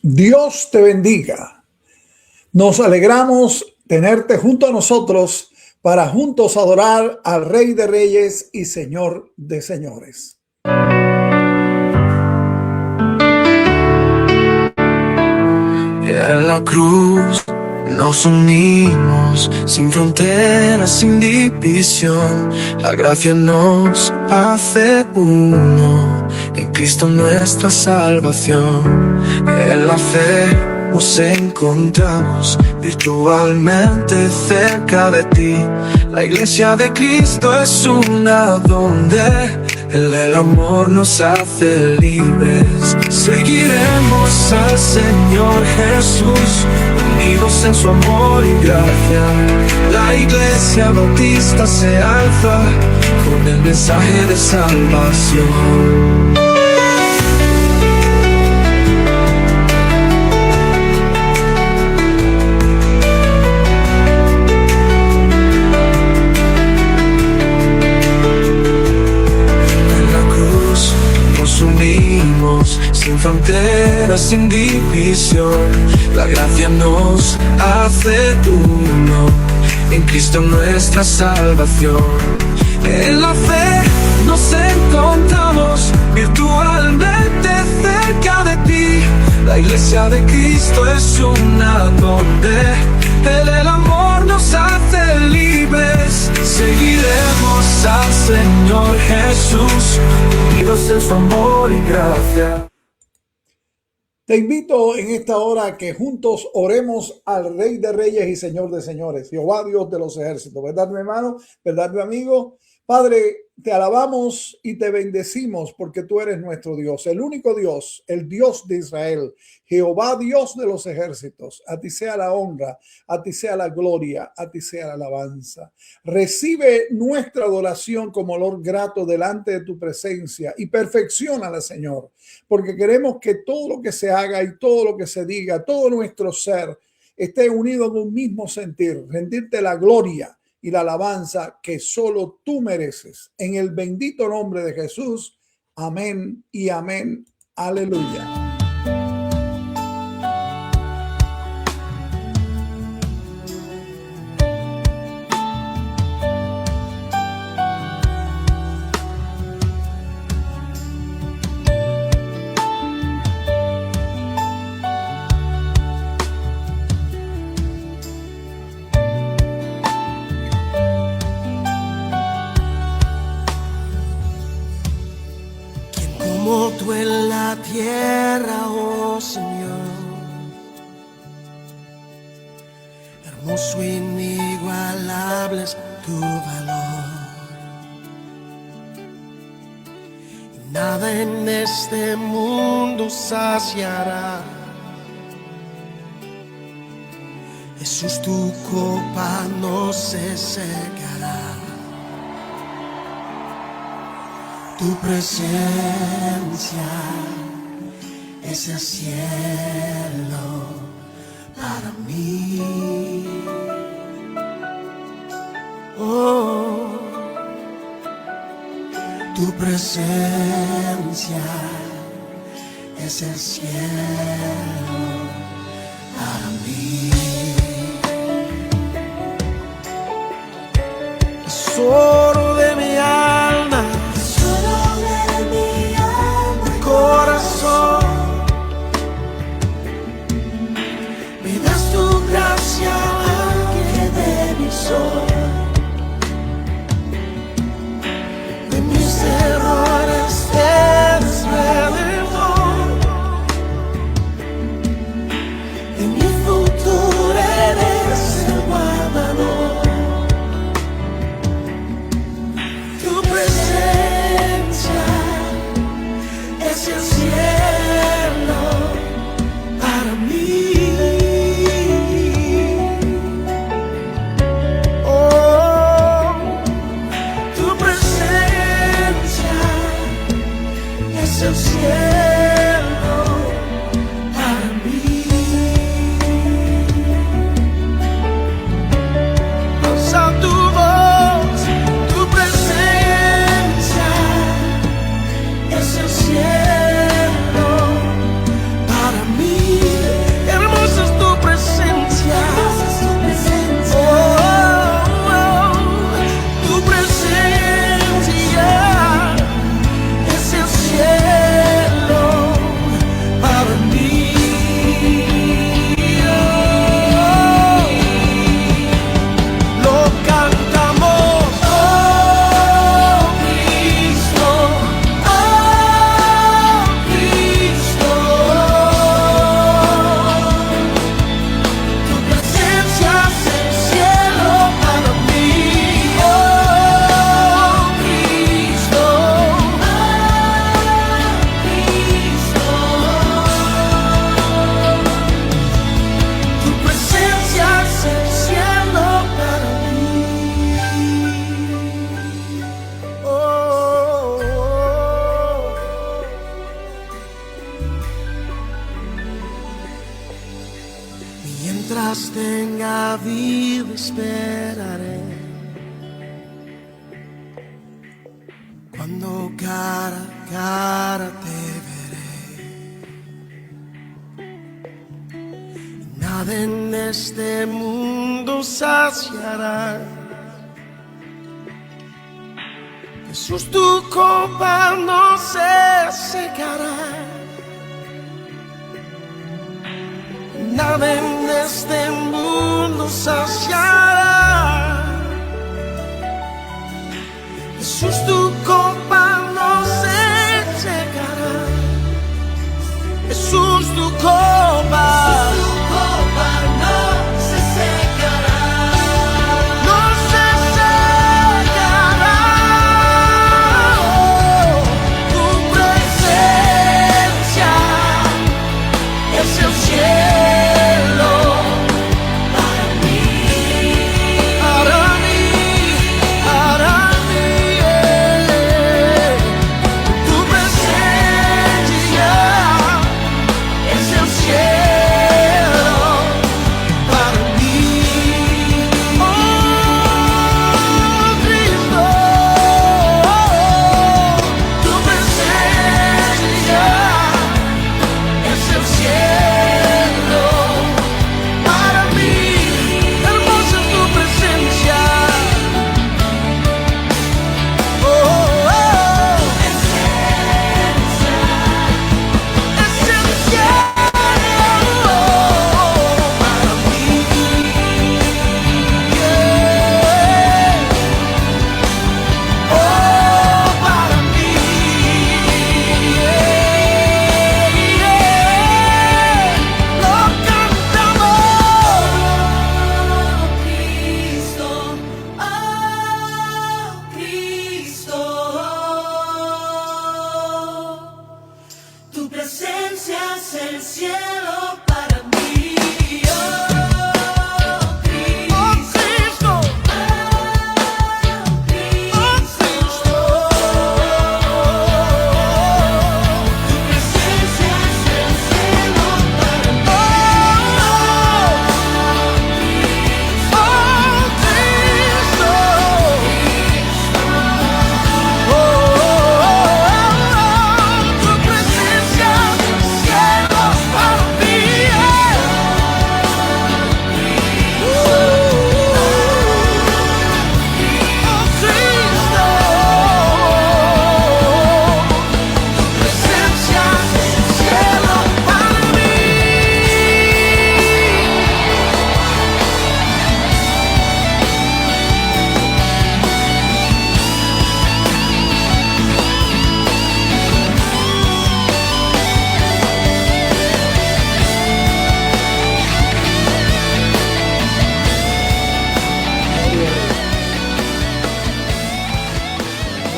Dios te bendiga. Nos alegramos tenerte junto a nosotros para juntos adorar al Rey de Reyes y Señor de Señores. En la cruz nos unimos, sin fronteras, sin división. La gracia nos hace uno, en Cristo nuestra salvación. En la fe nos encontramos, virtualmente cerca de ti. La iglesia de Cristo es una donde el amor nos hace libres. Seguiremos al Señor Jesús, unidos en su amor y gracia. La iglesia bautista se alza con el mensaje de salvación. Sin fronteras, sin división, la gracia nos hace uno, en Cristo nuestra salvación. En la fe nos encontramos, virtualmente cerca de ti. La iglesia de Cristo es una donde el amor nos hace libres. Seguiremos al Señor Jesús, unidos en su amor y gracia. Te invito en esta hora a que juntos oremos al Rey de Reyes y Señor de Señores, Jehová Dios de los ejércitos. ¿Verdad, mi hermano? ¿Verdad, mi amigo? Padre, te alabamos y te bendecimos porque tú eres nuestro Dios, el único Dios, el Dios de Israel, Jehová Dios de los ejércitos. A ti sea la honra, a ti sea la gloria, a ti sea la alabanza. Recibe nuestra adoración como olor grato delante de tu presencia y perfecciónala, Señor, porque queremos que todo lo que se haga y todo lo que se diga, todo nuestro ser esté unido en un mismo sentir, rendirte la gloria y la alabanza que solo tú mereces. En el bendito nombre de Jesús. Amén y amén. Aleluya. Tú en la tierra, oh Señor, hermoso, inigualable es tu valor, y nada en este mundo saciará. Jesús, tu copa no se secará. Tu presencia es el cielo para mí. Oh, tu presencia es el cielo para mí. Tesoro de mi alma, corazón, me das tu gracia, ángel de mi sol, de mis errores eres redentor, de mi futuro eres el guardador. Mientras tenga vida esperaré. Cuando cara a cara te veré. Nada en este mundo saciará. Jesús, tu copa no se secará. Nada en este mundo saciará. Jesús, tu copa no se secará. Jesús, tu copa. No se secará. No se secará. Tu presencia es el cielo para mí, para mí, para mí. Tu presencia es el cielo para mí. Oh, Cristo, tu presencia es el cielo para mí. Hermosa es tu presencia. Oh, oh, oh. Es el cielo para mí. Yeah. Oh, para mí. Yeah. Lo cantamos. Cristo, tu presencia es el cielo para mí. Oh, Cristo, tu presencia es el cielo para mí. Tu presencia cielos para mí. Tu presencia cielo para mí.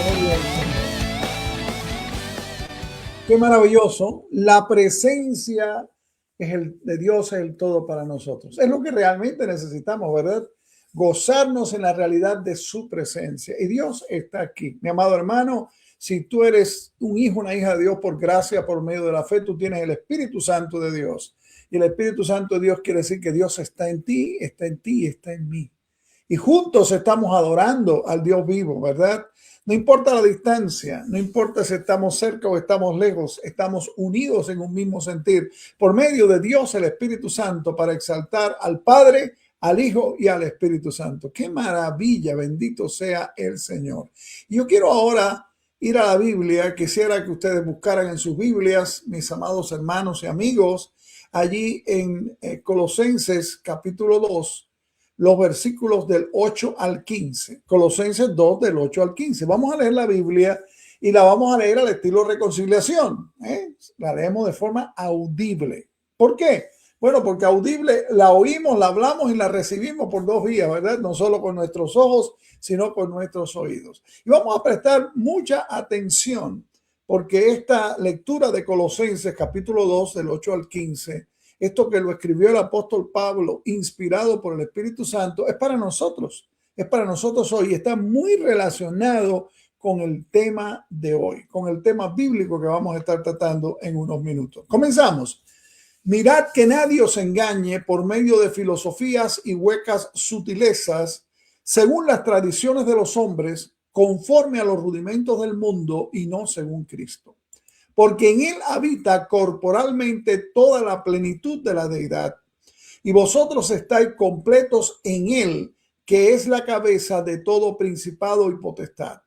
Gloria al Señor. Qué maravilloso. La presencia de Dios es el todo para nosotros. Es lo que realmente necesitamos, ¿verdad? Gozarnos en la realidad de su presencia. Y Dios está aquí. Mi amado hermano, si tú eres un hijo, una hija de Dios por gracia, por medio de la fe, tú tienes el Espíritu Santo de Dios. Y el Espíritu Santo de Dios quiere decir que Dios está en ti, está en ti, está en mí. Y juntos estamos adorando al Dios vivo, ¿verdad? No importa la distancia, no importa si estamos cerca o estamos lejos, estamos unidos en un mismo sentir por medio de Dios, el Espíritu Santo, para exaltar al Padre, al Hijo y al Espíritu Santo. ¡Qué maravilla! Bendito sea el Señor. Y yo quiero ahora ir a la Biblia. Quisiera que ustedes buscaran en sus Biblias, mis amados hermanos y amigos, allí en Colosenses capítulo 2, los versículos del 8 al 15. Colosenses 2, del 8 al 15. Vamos a leer la Biblia y la vamos a leer al estilo reconciliación. La leemos de forma audible. ¿Por qué? Bueno, porque audible la oímos, la hablamos y la recibimos por dos vías, ¿verdad? No solo con nuestros ojos, sino con nuestros oídos. Y vamos a prestar mucha atención porque esta lectura de Colosenses capítulo 2, del 8 al 15, esto que lo escribió el apóstol Pablo, inspirado por el Espíritu Santo, es para nosotros hoy. Está muy relacionado con el tema de hoy, con el tema bíblico que vamos a estar tratando en unos minutos. Comenzamos. Mirad que nadie os engañe por medio de filosofías y huecas sutilezas, según las tradiciones de los hombres, conforme a los rudimentos del mundo y no según Cristo. Porque en él habita corporalmente toda la plenitud de la deidad, y vosotros estáis completos en él, que es la cabeza de todo principado y potestad.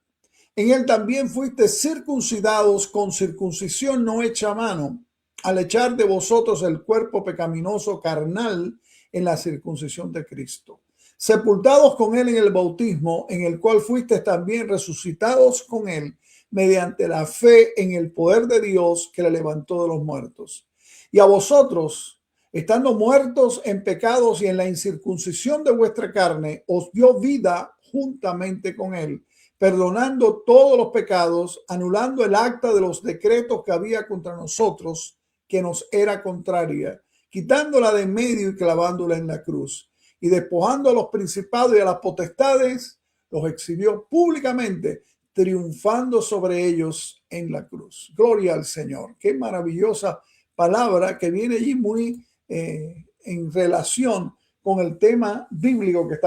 En él también fuisteis circuncidados con circuncisión no hecha a mano, al echar de vosotros el cuerpo pecaminoso carnal en la circuncisión de Cristo, sepultados con él en el bautismo, en el cual fuisteis también resucitados con él mediante la fe en el poder de Dios que le levantó de los muertos. Y a vosotros, estando muertos en pecados y en la incircuncisión de vuestra carne, os dio vida juntamente con él, perdonando todos los pecados, anulando el acta de los decretos que había contra nosotros, que nos era contraria, quitándola de en medio y clavándola en la cruz. Y despojando a los principados y a las potestades, los exhibió públicamente, triunfando sobre ellos en la cruz. Gloria al Señor. Qué maravillosa palabra que viene allí muy en relación con el tema bíblico que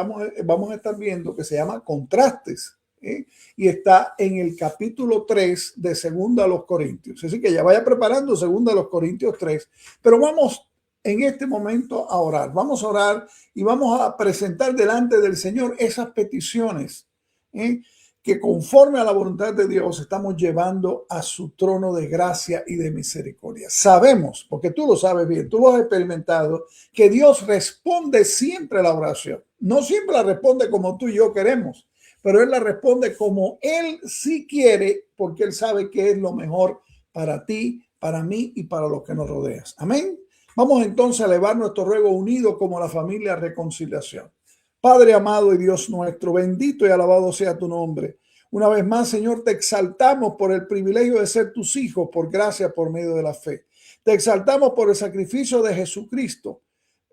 vamos a estar viendo, que se llama contrastes. Y está en el capítulo 3 de Segunda a los Corintios. Así que ya vaya preparando Segunda a los Corintios 3. Pero vamos en este momento a orar. Vamos a orar y vamos a presentar delante del Señor esas peticiones que conforme a la voluntad de Dios estamos llevando a su trono de gracia y de misericordia. Sabemos, porque tú lo sabes bien, tú lo has experimentado, que Dios responde siempre a la oración. No siempre la responde como tú y yo queremos, pero Él la responde como Él sí quiere, porque Él sabe que es lo mejor para ti, para mí y para los que nos rodeas. Amén. Vamos entonces a elevar nuestro ruego unido como la familia Reconciliación. Padre amado y Dios nuestro, bendito y alabado sea tu nombre. Una vez más, Señor, te exaltamos por el privilegio de ser tus hijos, por gracia, por medio de la fe. Te exaltamos por el sacrificio de Jesucristo,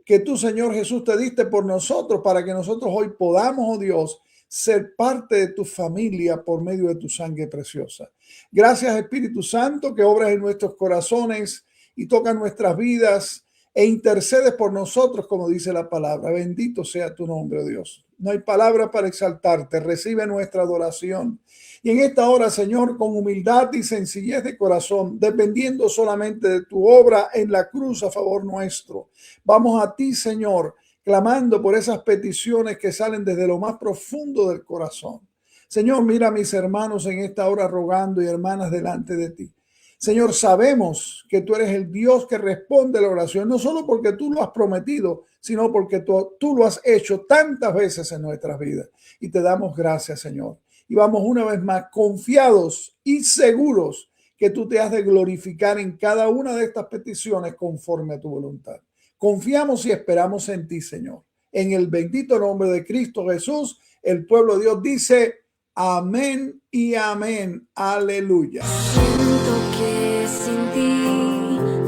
que tú, Señor Jesús, te diste por nosotros, para que nosotros hoy podamos, oh Dios, ser parte de tu familia por medio de tu sangre preciosa. Gracias, Espíritu Santo, que obras en nuestros corazones y tocas nuestras vidas e intercedes por nosotros, como dice la palabra. Bendito sea tu nombre, oh Dios. No hay palabra para exaltarte. Recibe nuestra adoración. Y en esta hora, Señor, con humildad y sencillez de corazón, dependiendo solamente de tu obra en la cruz a favor nuestro, vamos a ti, Señor, clamando por esas peticiones que salen desde lo más profundo del corazón. Señor, mira a mis hermanos en esta hora rogando y hermanas delante de ti. Señor, sabemos que tú eres el Dios que responde a la oración, no solo porque tú lo has prometido, sino porque tú lo has hecho tantas veces en nuestras vidas. Y te damos gracias, Señor. Y vamos una vez más confiados y seguros que tú te has de glorificar en cada una de estas peticiones conforme a tu voluntad. Confiamos y esperamos en ti, Señor. En el bendito nombre de Cristo Jesús, el pueblo de Dios dice amén y amén. Aleluya. Siento que sin ti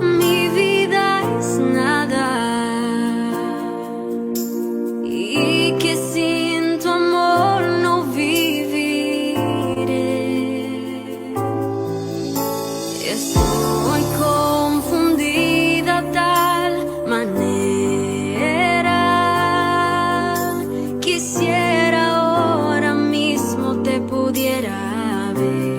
mi vida es nada y que sin tu amor no viviré. Estoy confundida de tal manera. Quisiera ahora mismo te pudiera ver.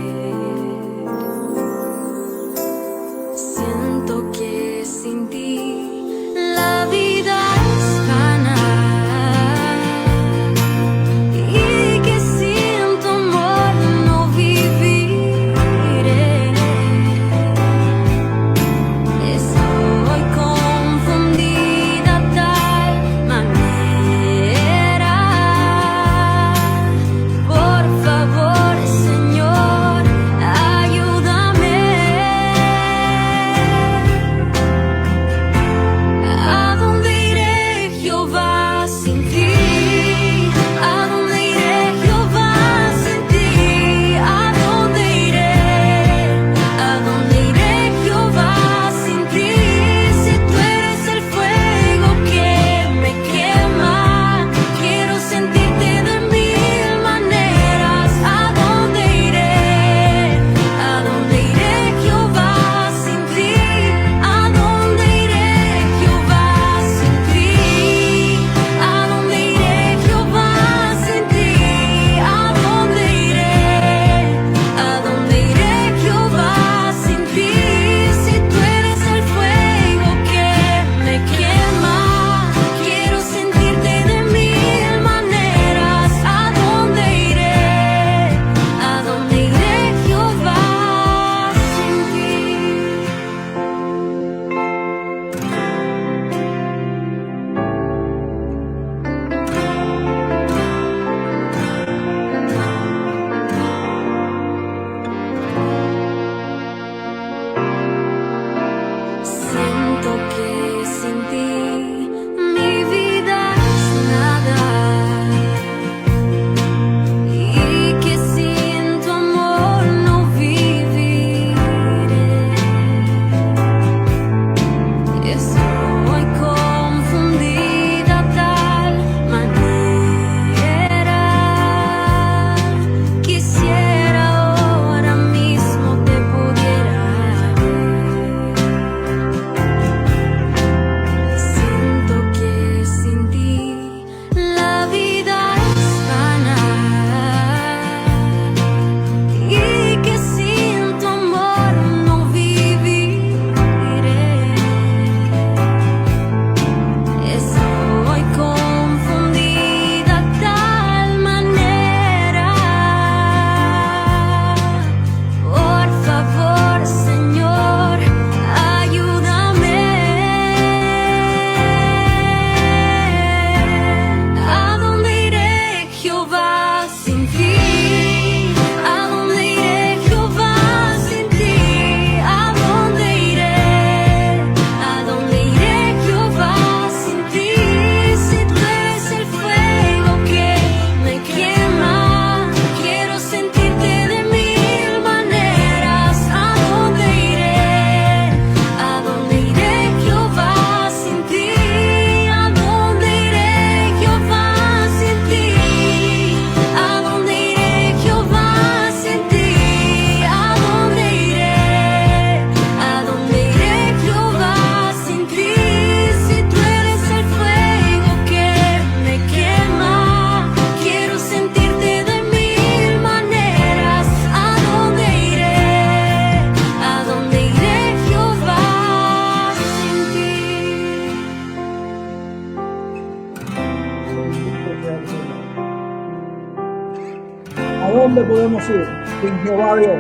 dónde podemos ir sin Jehová Dios.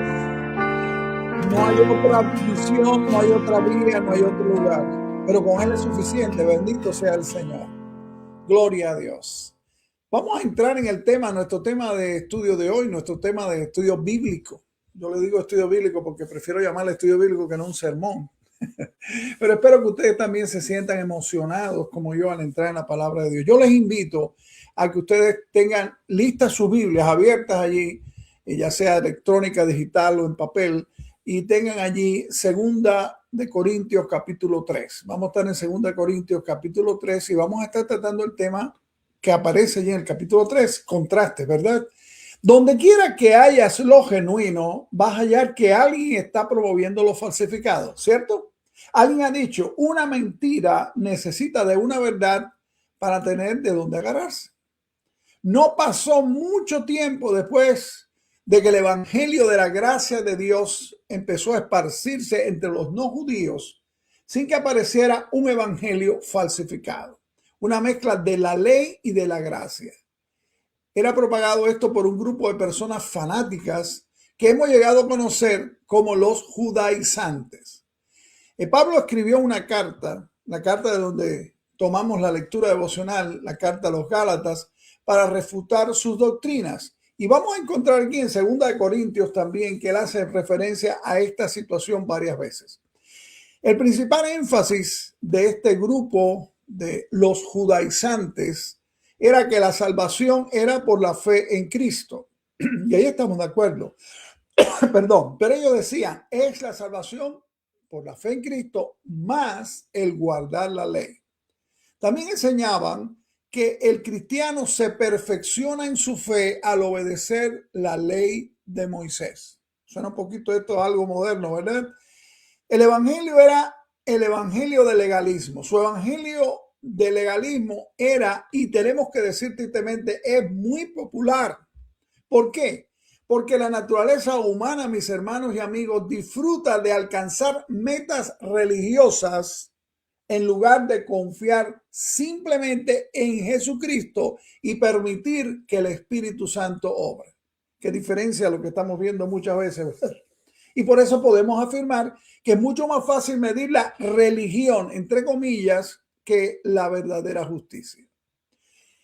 No hay otra visión, no hay otra vía, no hay otro lugar. Pero con Él es suficiente. Bendito sea el Señor. Gloria a Dios. Vamos a entrar en el tema, nuestro tema de estudio de hoy, nuestro tema de estudio bíblico. Yo le digo estudio bíblico porque prefiero llamarle estudio bíblico que no un sermón. Pero espero que ustedes también se sientan emocionados como yo al entrar en la palabra de Dios. Yo les invito a que ustedes tengan listas sus Biblias abiertas allí, ya sea electrónica, digital o en papel, y tengan allí Segunda de Corintios capítulo 3. Vamos a estar en Segunda de Corintios capítulo 3 y vamos a estar tratando el tema que aparece allí en el capítulo 3, contrastes, ¿verdad? Donde quiera que hayas lo genuino, vas a hallar que alguien está promoviendo lo falsificado, ¿cierto? Alguien ha dicho, una mentira necesita de una verdad para tener de dónde agarrarse. No pasó mucho tiempo después de que el evangelio de la gracia de Dios empezó a esparcirse entre los no judíos sin que apareciera un evangelio falsificado, una mezcla de la ley y de la gracia. Era propagado esto por un grupo de personas fanáticas que hemos llegado a conocer como los judaizantes. Pablo escribió una carta, la carta de donde tomamos la lectura devocional, la carta a los Gálatas, para refutar sus doctrinas. Y vamos a encontrar aquí en 2 de Corintios también que él hace referencia a esta situación varias veces. El principal énfasis de este grupo de los judaizantes era que la salvación era por la fe en Cristo. Y ahí estamos de acuerdo. Perdón, pero ellos decían, es la salvación por la fe en Cristo más el guardar la ley. También enseñaban que el cristiano se perfecciona en su fe al obedecer la ley de Moisés. Suena un poquito esto algo moderno, ¿verdad? El evangelio era el evangelio del legalismo. Su evangelio de legalismo era, y tenemos que decir tristemente, es muy popular. ¿Por qué? Porque la naturaleza humana, mis hermanos y amigos, disfruta de alcanzar metas religiosas en lugar de confiar simplemente en Jesucristo y permitir que el Espíritu Santo obre. Qué diferencia a lo que estamos viendo muchas veces, ¿verdad? Y por eso podemos afirmar que es mucho más fácil medir la religión, entre comillas, que la verdadera justicia.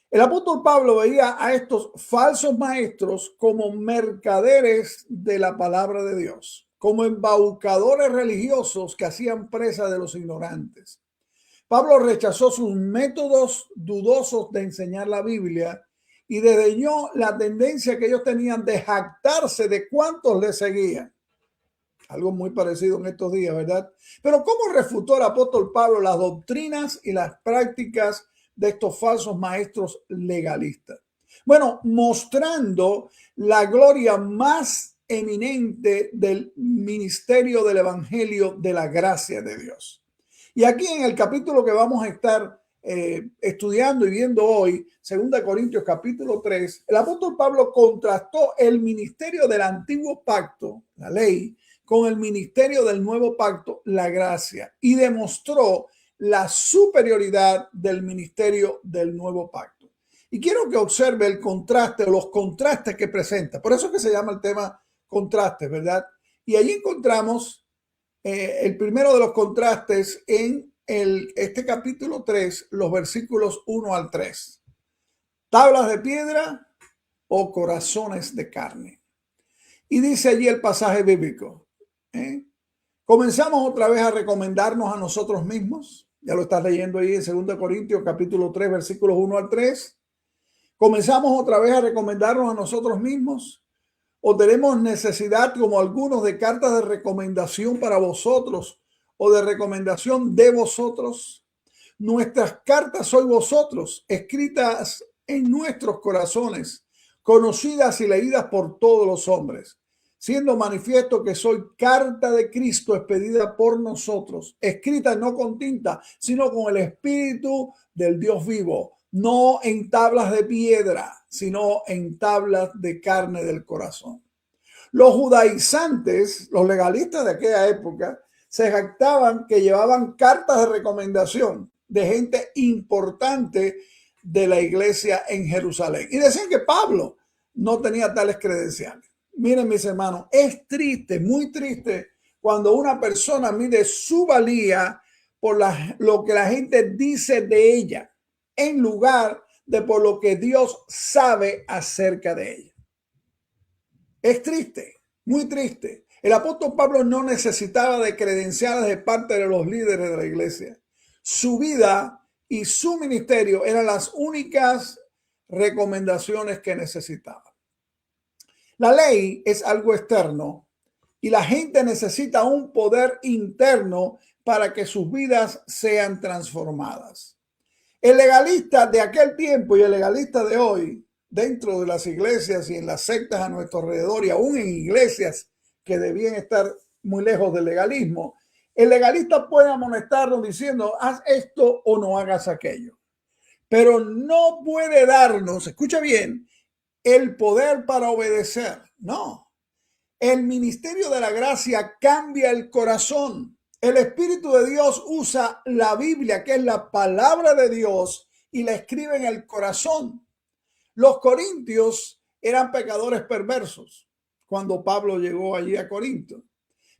El apóstol Pablo veía a estos falsos maestros como mercaderes de la palabra de Dios, como embaucadores religiosos que hacían presa de los ignorantes. Pablo rechazó sus métodos dudosos de enseñar la Biblia y desdeñó la tendencia que ellos tenían de jactarse de cuántos le seguían. Algo muy parecido en estos días, ¿verdad? Pero ¿cómo refutó el apóstol Pablo las doctrinas y las prácticas de estos falsos maestros legalistas? Bueno, mostrando la gloria más eminente del ministerio del evangelio de la gracia de Dios. Y aquí en el capítulo que vamos a estar estudiando y viendo hoy, 2 Corintios capítulo 3, el apóstol Pablo contrastó el ministerio del antiguo pacto, la ley, con el ministerio del nuevo pacto, la gracia, y demostró la superioridad del ministerio del nuevo pacto. Y quiero que observe el contraste o los contrastes que presenta. Por eso es que se llama el tema contrastes, ¿verdad? Y allí encontramos el primero de los contrastes en este capítulo 3, los versículos 1 al 3. Tablas de piedra o corazones de carne. Y dice allí el pasaje bíblico. Comenzamos otra vez a recomendarnos a nosotros mismos. Ya lo estás leyendo ahí en 2 Corintios capítulo 3, versículos 1 al 3. Comenzamos otra vez a recomendarnos a nosotros mismos. ¿O tenemos necesidad, como algunos, de cartas de recomendación para vosotros o de recomendación de vosotros? Nuestras cartas sois vosotros, escritas en nuestros corazones, conocidas y leídas por todos los hombres, siendo manifiesto que soy carta de Cristo expedida por nosotros, escrita no con tinta, sino con el Espíritu del Dios vivo, no en tablas de piedra, sino en tablas de carne del corazón. Los judaizantes, los legalistas de aquella época, se jactaban que llevaban cartas de recomendación de gente importante de la iglesia en Jerusalén. Y decían que Pablo no tenía tales credenciales. Miren, mis hermanos, es triste, muy triste, cuando una persona mide su valía por lo que la gente dice de ella, en lugar de por lo que Dios sabe acerca de ella. Es triste, muy triste. El apóstol Pablo no necesitaba de credenciales de parte de los líderes de la iglesia. Su vida y su ministerio eran las únicas recomendaciones que necesitaba. La ley es algo externo y la gente necesita un poder interno para que sus vidas sean transformadas. El legalista de aquel tiempo y el legalista de hoy, dentro de las iglesias y en las sectas a nuestro alrededor y aún en iglesias que debían estar muy lejos del legalismo, el legalista puede amonestarnos diciendo, haz esto o no hagas aquello. Pero no puede darnos, escucha bien, el poder para obedecer. No. El ministerio de la gracia cambia el corazón. El Espíritu de Dios usa la Biblia, que es la palabra de Dios, y la escribe en el corazón. Los corintios eran pecadores perversos cuando Pablo llegó allí a Corinto.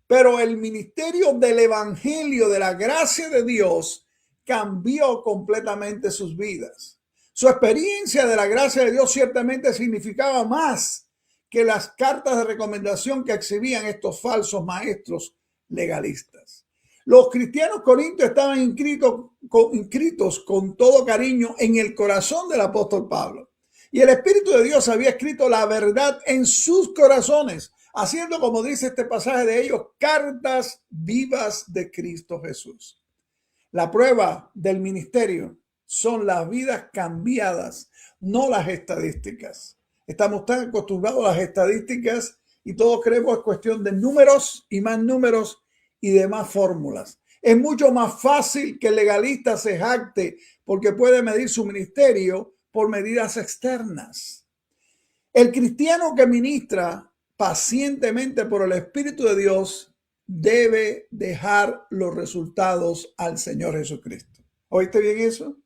Pero el ministerio del evangelio de la gracia de Dios cambió completamente sus vidas. Su experiencia de la gracia de Dios ciertamente significaba más que las cartas de recomendación que exhibían estos falsos maestros legalistas. Los cristianos corintios estaban inscritos con todo cariño en el corazón del apóstol Pablo. Y el Espíritu de Dios había escrito la verdad en sus corazones, haciendo, como dice este pasaje de ellos, cartas vivas de Cristo Jesús. La prueba del ministerio son las vidas cambiadas, no las estadísticas. Estamos tan acostumbrados a las estadísticas y todos creemos que es cuestión de números y de más fórmulas. Es mucho más fácil que el legalista se jacte porque puede medir su ministerio por medidas externas. El cristiano que ministra pacientemente por el Espíritu de Dios debe dejar los resultados al Señor Jesucristo. ¿Oíste bien eso?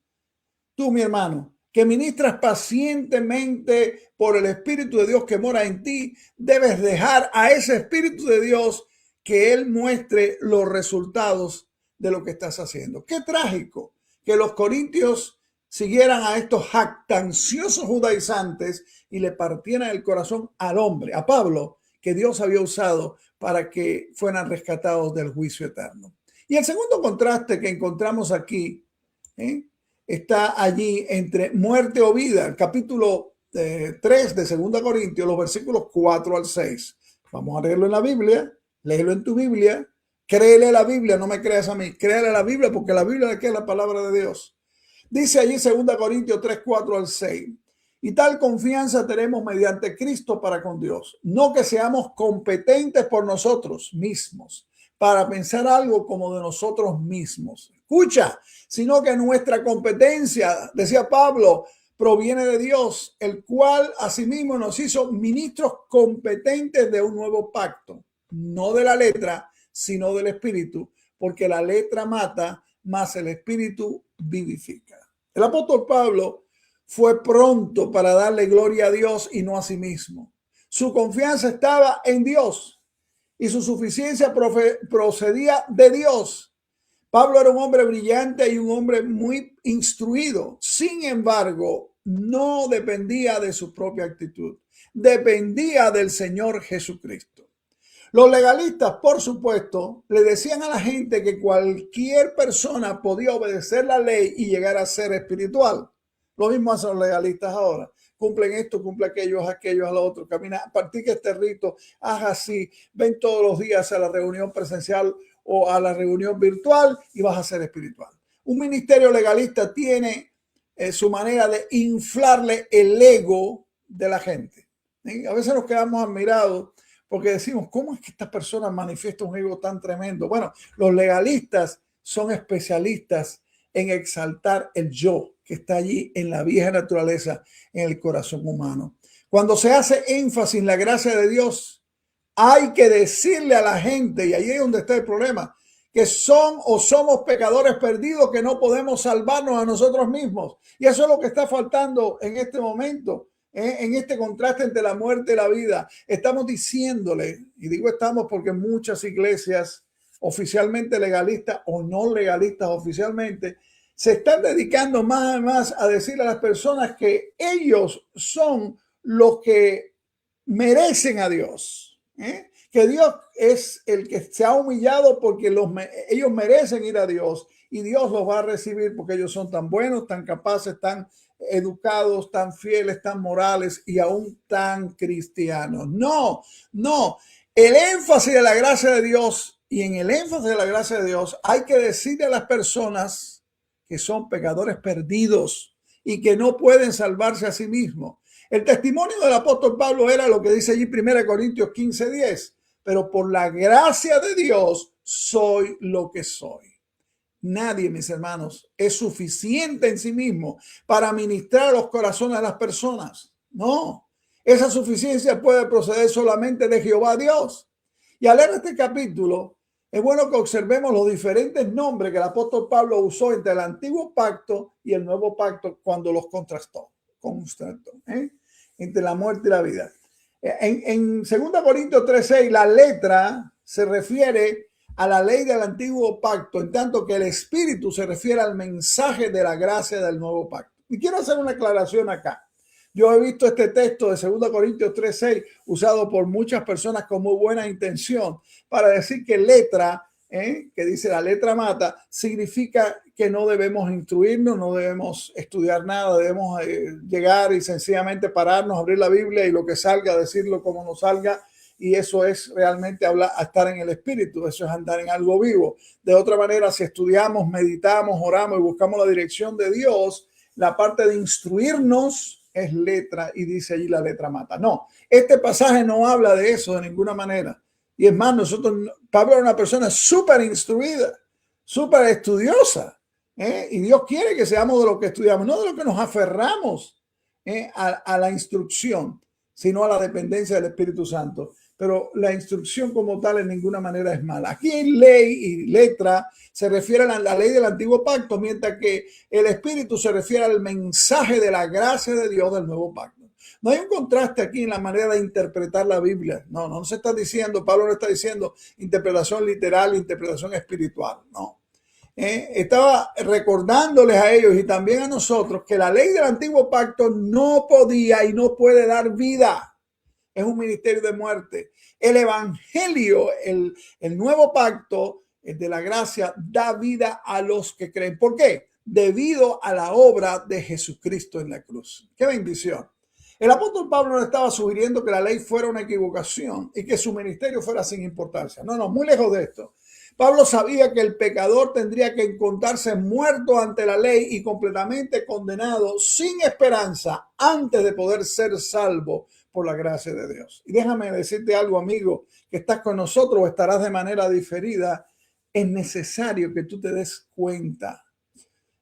Tú, mi hermano, que ministras pacientemente por el Espíritu de Dios que mora en ti, debes dejar a ese Espíritu de Dios que Él muestre los resultados de lo que estás haciendo. Qué trágico que los corintios siguieran a estos jactanciosos judaizantes y le partieran el corazón al hombre, a Pablo, que Dios había usado para que fueran rescatados del juicio eterno. Y el segundo contraste que encontramos aquí está allí entre muerte o vida, el capítulo 3 de 2 Corintios, los versículos 4 al 6. Vamos a leerlo en la Biblia, léelo en tu Biblia, créele a la Biblia, no me creas a mí, créele a la Biblia porque la Biblia es la palabra de Dios. Dice allí 2 Corintios 3, 4 al 6. Y tal confianza tenemos mediante Cristo para con Dios. No que seamos competentes por nosotros mismos para pensar algo como de nosotros mismos. Escucha, sino que nuestra competencia, decía Pablo, proviene de Dios, el cual asimismo nos hizo ministros competentes de un nuevo pacto. No de la letra, sino del Espíritu, porque la letra mata, mas el Espíritu vivifica. El apóstol Pablo fue pronto para darle gloria a Dios y no a sí mismo. Su confianza estaba en Dios y su suficiencia procedía de Dios. Pablo era un hombre brillante y un hombre muy instruido. Sin embargo, no dependía de su propia actitud. Dependía del Señor Jesucristo. Los legalistas, por supuesto, le decían a la gente que cualquier persona podía obedecer la ley y llegar a ser espiritual. Lo mismo hacen los legalistas ahora. Cumplen esto, cumplen aquello, haz aquello, haz lo otro. Camina, practica este rito, haz así. Ven todos los días a la reunión presencial o a la reunión virtual y vas a ser espiritual. Un ministerio legalista tiene su manera de inflarle el ego de la gente. A veces nos quedamos admirados porque decimos, ¿cómo es que esta persona manifiesta un ego tan tremendo? Bueno, los legalistas son especialistas en exaltar el yo que está allí en la vieja naturaleza, en el corazón humano. Cuando se hace énfasis en la gracia de Dios, hay que decirle a la gente, y ahí es donde está el problema, que son o somos pecadores perdidos, que no podemos salvarnos a nosotros mismos. Y eso es lo que está faltando en este momento en este contraste entre la muerte y la vida. Estamos diciéndole, y digo estamos porque muchas iglesias oficialmente legalistas o no legalistas oficialmente, se están dedicando más y más a decirle a las personas que ellos son los que merecen a Dios, que Dios es el que se ha humillado porque ellos merecen ir a Dios y Dios los va a recibir porque ellos son tan buenos, tan capaces, tan educados, tan fieles, tan morales y aún tan cristianos. No, no. El énfasis de la gracia de Dios, y en el énfasis de la gracia de Dios hay que decirle a las personas que son pecadores perdidos y que no pueden salvarse a sí mismos. El testimonio del apóstol Pablo era lo que dice allí 1 Corintios 15:10. Pero por la gracia de Dios soy lo que soy. Nadie, mis hermanos, es suficiente en sí mismo para ministrar a los corazones de las personas. No, esa suficiencia puede proceder solamente de Jehová Dios. Y al leer este capítulo, es bueno que observemos los diferentes nombres que el apóstol Pablo usó entre el antiguo pacto y el nuevo pacto cuando los contrastó. Entre la muerte y la vida. En 2 Corintios 3:6, la letra se refiere a la ley del antiguo pacto, en tanto que el espíritu se refiere al mensaje de la gracia del nuevo pacto. Y quiero hacer una aclaración acá. Yo he visto este texto de 2 Corintios 3:6 usado por muchas personas con muy buena intención para decir que letra, que dice la letra mata, significa que no debemos instruirnos, no debemos estudiar nada, debemos llegar y sencillamente pararnos, abrir la Biblia y lo que salga, decirlo como nos salga. Y eso es realmente estar en el espíritu, eso es andar en algo vivo. De otra manera, si estudiamos, meditamos, oramos y buscamos la dirección de Dios, la parte de instruirnos es letra y dice allí la letra mata. No, este pasaje no habla de eso de ninguna manera. Y es más, Pablo era una persona súper instruida, súper estudiosa, y Dios quiere que seamos de lo que estudiamos, no de lo que nos aferramos a la instrucción, sino a la dependencia del Espíritu Santo. Pero la instrucción como tal en ninguna manera es mala. Aquí en ley y letra se refiere a la ley del antiguo pacto, mientras que el Espíritu se refiere al mensaje de la gracia de Dios del nuevo pacto. No hay un contraste aquí en la manera de interpretar la Biblia. No se está diciendo, Pablo no está diciendo interpretación literal, interpretación espiritual. No. Estaba recordándoles a ellos y también a nosotros que la ley del antiguo pacto no podía y no puede dar vida. Es un ministerio de muerte. El evangelio, el nuevo pacto de la gracia, da vida a los que creen. ¿Por qué? Debido a la obra de Jesucristo en la cruz. ¡Qué bendición! El apóstol Pablo no estaba sugiriendo que la ley fuera una equivocación y que su ministerio fuera sin importancia. No, muy lejos de esto. Pablo sabía que el pecador tendría que encontrarse muerto ante la ley y completamente condenado, sin esperanza, antes de poder ser salvo por la gracia de Dios. Y déjame decirte algo, amigo, que estás con nosotros o estarás de manera diferida. Es necesario que tú te des cuenta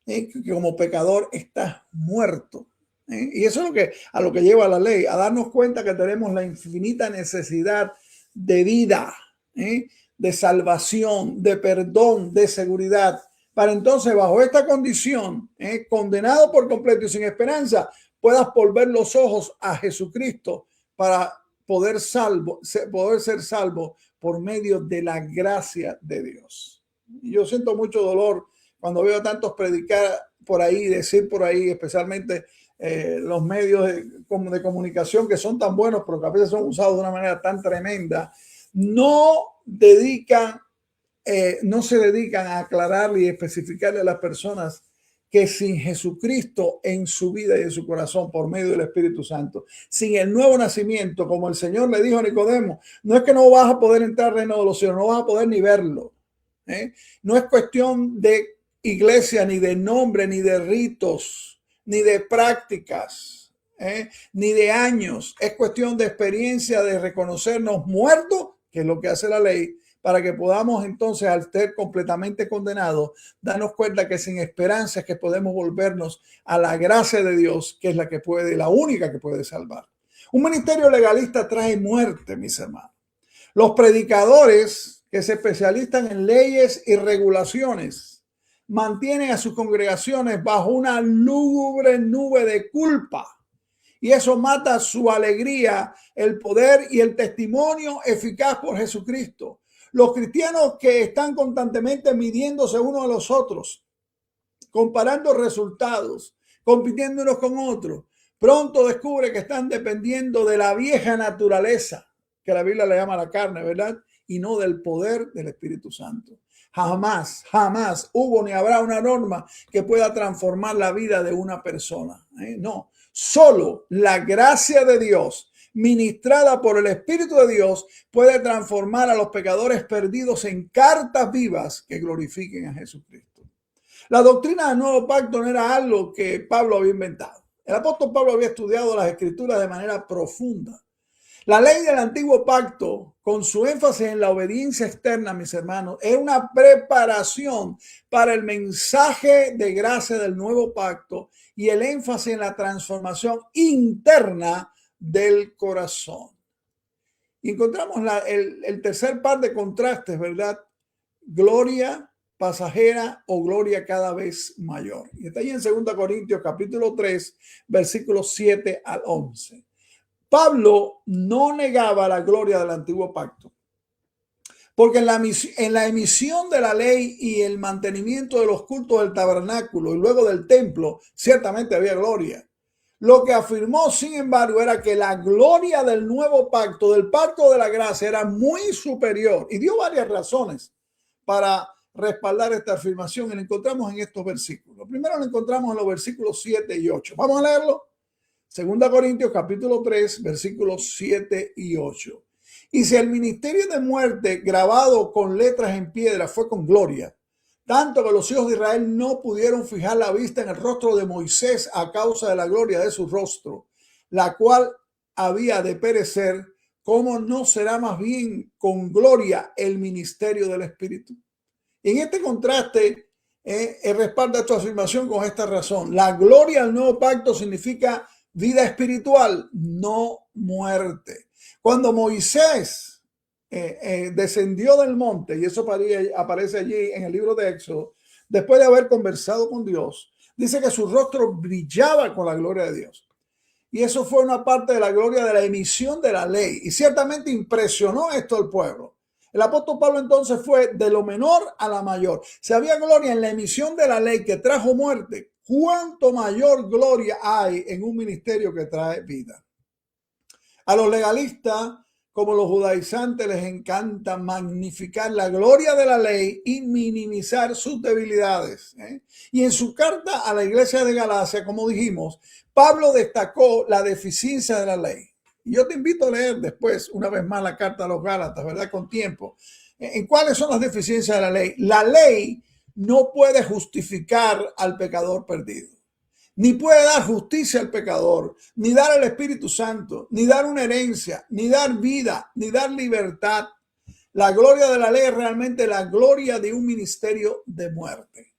que como pecador estás muerto. Y eso es a lo que lleva la ley, a darnos cuenta que tenemos la infinita necesidad de vida, de salvación, de perdón, de seguridad, para entonces bajo esta condición, condenado por completo y sin esperanza, puedas volver los ojos a Jesucristo para poder ser salvo por medio de la gracia de Dios. Y yo siento mucho dolor cuando veo tantos predicar por ahí, decir por ahí, especialmente los medios de comunicación que son tan buenos, pero que a veces son usados de una manera tan tremenda, no se dedican a aclararle y especificarle a las personas que sin Jesucristo en su vida y en su corazón por medio del Espíritu Santo, sin el nuevo nacimiento, como el Señor le dijo a Nicodemo, no es que no vas a poder entrar al reino de los cielos, no vas a poder ni verlo. No es cuestión de iglesia, ni de nombre, ni de ritos, ni de prácticas, ni de años. Es cuestión de experiencia, de reconocernos muertos, que es lo que hace la ley, para que podamos entonces, al ser completamente condenados, darnos cuenta que sin esperanza es que podemos volvernos a la gracia de Dios, que es la única que puede salvar. Un ministerio legalista trae muerte, mis hermanos. Los predicadores que se especializan en leyes y regulaciones mantienen a sus congregaciones bajo una lúgubre nube de culpa y eso mata su alegría, el poder y el testimonio eficaz por Jesucristo. Los cristianos que están constantemente midiéndose unos a los otros, comparando resultados, compitiendo unos con otros, pronto descubre que están dependiendo de la vieja naturaleza, que la Biblia le llama la carne, ¿verdad? Y no del poder del Espíritu Santo. Jamás, jamás hubo ni habrá una norma que pueda transformar la vida de una persona. No, solo la gracia de Dios, ministrada por el Espíritu de Dios, puede transformar a los pecadores perdidos en cartas vivas que glorifiquen a Jesucristo. La doctrina del nuevo pacto no era algo que Pablo había inventado. El apóstol Pablo había estudiado las Escrituras de manera profunda. La ley del antiguo pacto, con su énfasis en la obediencia externa, mis hermanos, es una preparación para el mensaje de gracia del nuevo pacto y el énfasis en la transformación interna del corazón. Y encontramos el tercer par de contrastes, ¿verdad? Gloria pasajera o gloria cada vez mayor. Y está ahí en 2 Corintios capítulo 3, versículos 7 al 11. Pablo no negaba la gloria del antiguo pacto, porque en la emisión de la ley y el mantenimiento de los cultos del tabernáculo y luego del templo, ciertamente había gloria. Lo que afirmó, sin embargo, era que la gloria del nuevo pacto, del pacto de la gracia, era muy superior, y dio varias razones para respaldar esta afirmación, y la encontramos en estos versículos. Primero lo encontramos en los versículos 7 y 8. Vamos a leerlo. 2 Corintios capítulo 3, versículos 7 y 8. Y si el ministerio de muerte grabado con letras en piedra fue con gloria, tanto que los hijos de Israel no pudieron fijar la vista en el rostro de Moisés a causa de la gloria de su rostro, la cual había de perecer, ¿cómo no será más bien con gloria el ministerio del Espíritu? Y en este contraste, respalda esta afirmación con esta razón. La gloria del nuevo pacto significa vida espiritual, no muerte. Cuando Moisés descendió del monte, y eso aparece allí en el libro de Éxodo, después de haber conversado con Dios, dice que su rostro brillaba con la gloria de Dios. Y eso fue una parte de la gloria de la emisión de la ley. Y ciertamente impresionó esto al pueblo. El apóstol Pablo entonces fue de lo menor a la mayor. Si había gloria en la emisión de la ley que trajo muerte, ¿cuánto mayor gloria hay en un ministerio que trae vida? A los legalistas, como los judaizantes, les encanta magnificar la gloria de la ley y minimizar sus debilidades. Y en su carta a la iglesia de Galacia, como dijimos, Pablo destacó la deficiencia de la ley. Y yo te invito a leer después, una vez más, la carta a los Gálatas, ¿verdad? Con tiempo. ¿En cuáles son las deficiencias de la ley? La ley no puede justificar al pecador perdido, ni puede dar justicia al pecador, ni dar el Espíritu Santo, ni dar una herencia, ni dar vida, ni dar libertad. La gloria de la ley es realmente la gloria de un ministerio de muerte.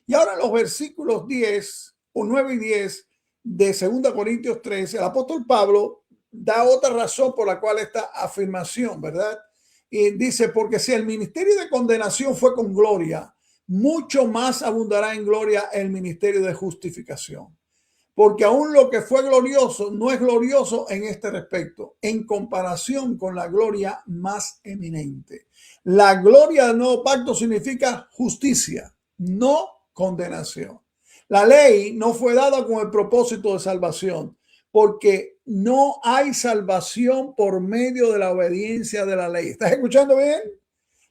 Y ahora en los versículos 10 o 9 y 10 de 2 Corintios 13, el apóstol Pablo da otra razón por la cual esta afirmación, ¿verdad? Y dice, porque si el ministerio de condenación fue con gloria, mucho más abundará en gloria el ministerio de justificación. Porque aún lo que fue glorioso no es glorioso en este respecto, en comparación con la gloria más eminente. La gloria del nuevo pacto significa justicia, no condenación. La ley no fue dada con el propósito de salvación, porque no hay salvación por medio de la obediencia de la ley. ¿Estás escuchando bien?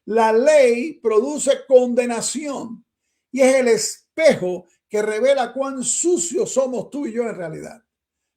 La ley produce condenación y es el espejo que revela cuán sucios somos tú y yo en realidad.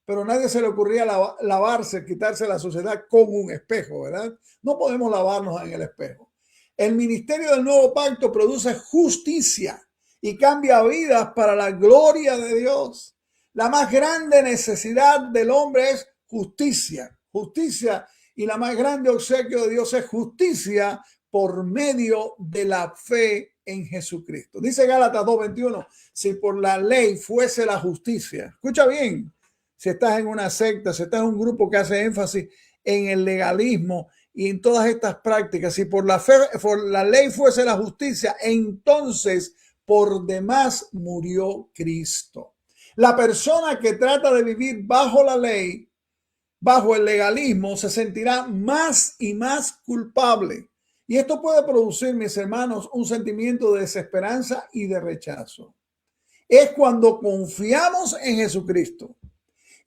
Pero a nadie se le ocurría lavarse, quitarse la suciedad con un espejo, ¿verdad? No podemos lavarnos en el espejo. El ministerio del nuevo pacto produce justicia y cambia vidas para la gloria de Dios. La más grande necesidad del hombre es justicia, justicia, y la más grande obsequio de Dios es justicia por medio de la fe en Jesucristo. Dice Gálatas 2:21, si por la ley fuese la justicia, escucha bien, si estás en una secta, si estás en un grupo que hace énfasis en el legalismo y en todas estas prácticas, si por la ley fuese la justicia, entonces por demás murió Cristo. La persona que trata de vivir bajo la ley, bajo el legalismo, se sentirá más y más culpable. Y esto puede producir, mis hermanos, un sentimiento de desesperanza y de rechazo. Es cuando confiamos en Jesucristo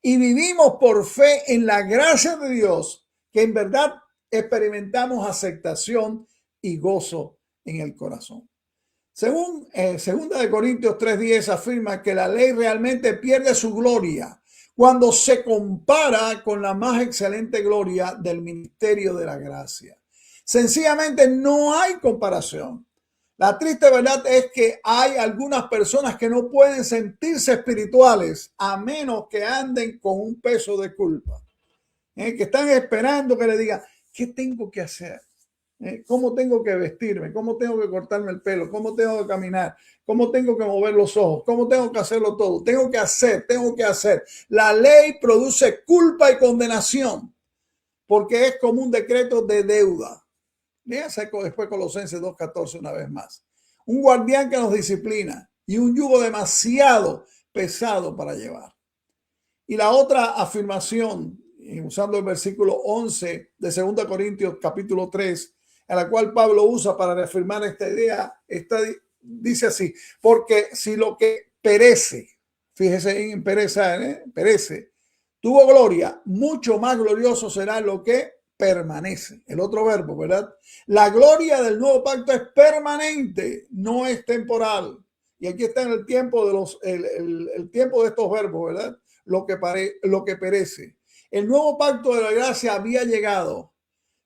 y vivimos por fe en la gracia de Dios que en verdad experimentamos aceptación y gozo en el corazón. Según 2 Corintios 3:10 afirma que la ley realmente pierde su gloria cuando se compara con la más excelente gloria del ministerio de la gracia. Sencillamente no hay comparación. La triste verdad es que hay algunas personas que no pueden sentirse espirituales a menos que anden con un peso de culpa. Que están esperando que le digan, ¿qué tengo que hacer? ¿Cómo tengo que vestirme? ¿Cómo tengo que cortarme el pelo? ¿Cómo tengo que caminar? ¿Cómo tengo que mover los ojos? ¿Cómo tengo que hacerlo todo? Tengo que hacer. La ley produce culpa y condenación porque es como un decreto de deuda. Léase después Colosenses 2:14 una vez más. Un guardián que nos disciplina y un yugo demasiado pesado para llevar. Y la otra afirmación, usando el versículo 11 de 2 Corintios capítulo 3, a la cual Pablo usa para reafirmar esta idea, dice así, porque si lo que perece, fíjese en perece, tuvo gloria, mucho más glorioso será lo que permanece. El otro verbo, ¿verdad? La gloria del nuevo pacto es permanente, no es temporal. Y aquí está en el tiempo de el tiempo de estos verbos, ¿verdad? Lo que perece. El nuevo pacto de la gracia había llegado,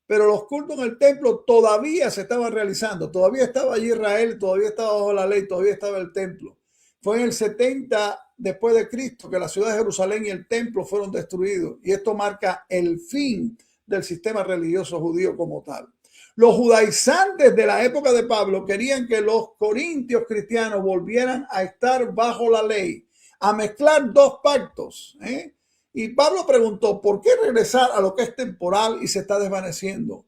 pero los cultos en el templo todavía se estaban realizando. Todavía estaba allí Israel, todavía estaba bajo la ley, todavía estaba el templo. Fue en el 70 después de Cristo que la ciudad de Jerusalén y el templo fueron destruidos. Y esto marca el fin del sistema religioso judío como tal. Los judaizantes de la época de Pablo querían que los corintios cristianos volvieran a estar bajo la ley, a mezclar dos pactos. Y Pablo preguntó, ¿por qué regresar a lo que es temporal y se está desvaneciendo?